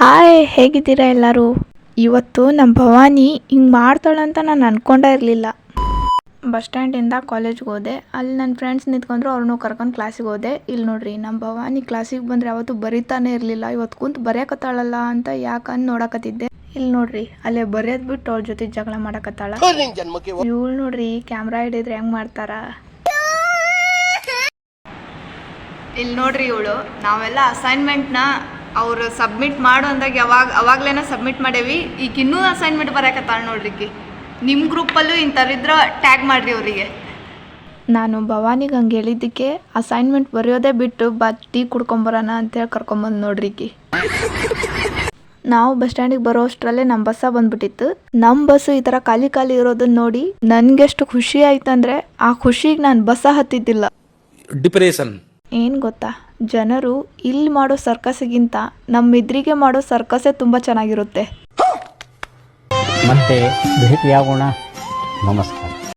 Hi, ಹೇಗಿದ್ದೀರಾ ಎಲ್ಲರೂ? ಇವತ್ತು ನಮ್ಮ ಭವಾನಿ ಹಿಂಗೆ ಮಾಡ್ತಾಳಂತ ನಾನು ಅಂದ್ಕೊಂಡೇ ಇರಲಿಲ್ಲ. ಬಸ್ ಸ್ಟ್ಯಾಂಡಿಂದ ಕಾಲೇಜ್ಗೆ ಹೋದೆ. ಅಲ್ಲಿ ನನ್ನ ಫ್ರೆಂಡ್ಸ್ ನಿಂತ್ಕೊಂಡ್ರು, ಅವ್ರನ್ನೂ ಕರ್ಕೊಂಡು ಕ್ಲಾಸಿಗೆ ಹೋದೆ. ಇಲ್ಲಿ ನೋಡ್ರಿ, ನಮ್ಮ ಭವಾನಿ ಕ್ಲಾಸಿಗೆ ಬಂದರೆ ಯಾವತ್ತೂ ಬರೀತಾನೆ ಇರಲಿಲ್ಲ. ಇವತ್ತು ಕುಂತು ಬರೆಯಕತ್ತಾಳಲ್ಲ ಅಂತ ಯಾಕಂದು ನೋಡಕತ್ತಿದ್ದೆ. ಇಲ್ಲಿ ನೋಡ್ರಿ, ಅಲ್ಲೇ ಬರೆಯೋದು ಬಿಟ್ಟು ಅವ್ರ ಜೊತೆ ಜಗಳ ಮಾಡಕತ್ತಾಳ. ಇವಳು ನೋಡ್ರಿ, ಕ್ಯಾಮ್ರಾ ಹಿಡಿದ್ರೆ ಹೆಂಗೆ ಮಾಡ್ತಾರ. ಇಲ್ಲಿ ನೋಡ್ರಿ, ಇವಳು ನಾವೆಲ್ಲ ಅಸೈನ್ಮೆಂಟ್ನ ಅವ್ರು ಸಬ್ಮಿಟ್ ಮಾಡು ಅಂದಾಗ ಅವಾಗ್ಲೇನ ಸಬ್ಮಿಟ್ ಮಾಡೇವಿ. ಈಗ ಇನ್ನೂ ಅಸೈನ್ಮೆಂಟ್ ಬರೋಕತ್ತಾಳ ನೋಡ್ರಿಕಿ. ನಿಮ್ಮ ಗ್ರೂಪಲ್ಲೂ ಇಂಥವ್ರಿದ್ರೆ ಟ್ಯಾಗ್ ಮಾಡಿರಿ ಅವರಿಗೆ. ನಾನು ಭವಾನಿಗೆ ಹಂಗೆ ಹೇಳಿದ್ದಕ್ಕೆ ಅಸೈನ್ಮೆಂಟ್ ಬರೆಯೋದೇ ಬಿಟ್ಟು ಟೀ ಕುಡ್ಕೊಂಬರೋಣ ಅಂತೇಳಿ ಕರ್ಕೊಂಬಂದು ನೋಡ್ರಿಕಿ. ನಾವು ಬಸ್ ಸ್ಟ್ಯಾಂಡಿಗೆ ಬರೋ ಅಷ್ಟರಲ್ಲೇ ನಮ್ಮ ಬಸ್ಸ ಬಂದ್ಬಿಟ್ಟಿತ್ತು. ನಮ್ಮ ಬಸ್ಸು ಈ ಥರ ಖಾಲಿ ಖಾಲಿ ಇರೋದನ್ನ ನೋಡಿ ನನಗೆಷ್ಟು ಖುಷಿ ಆಯ್ತಂದ್ರೆ ಆ ಖುಷಿಗೆ ನಾನು ಬಸ್ಸ ಹತ್ತಿದ್ದಿಲ್ಲ. ಡಿಪ್ರೆಷನ್ ಏನು ಗೊತ್ತಾ, ಜನರು ಇಲ್ಲಿ ಮಾಡೋ ಸರ್ಕಸ್ಗಿಂತ ನಮ್ಮಿದ್ರಿಗೆ ಮಾಡೋ ಸರ್ಕಸ್ಸೇ ತುಂಬ ಚೆನ್ನಾಗಿರುತ್ತೆ. ಮತ್ತೆ ಭೇಟಿಯಾಗೋಣ. ನಮಸ್ಕಾರ.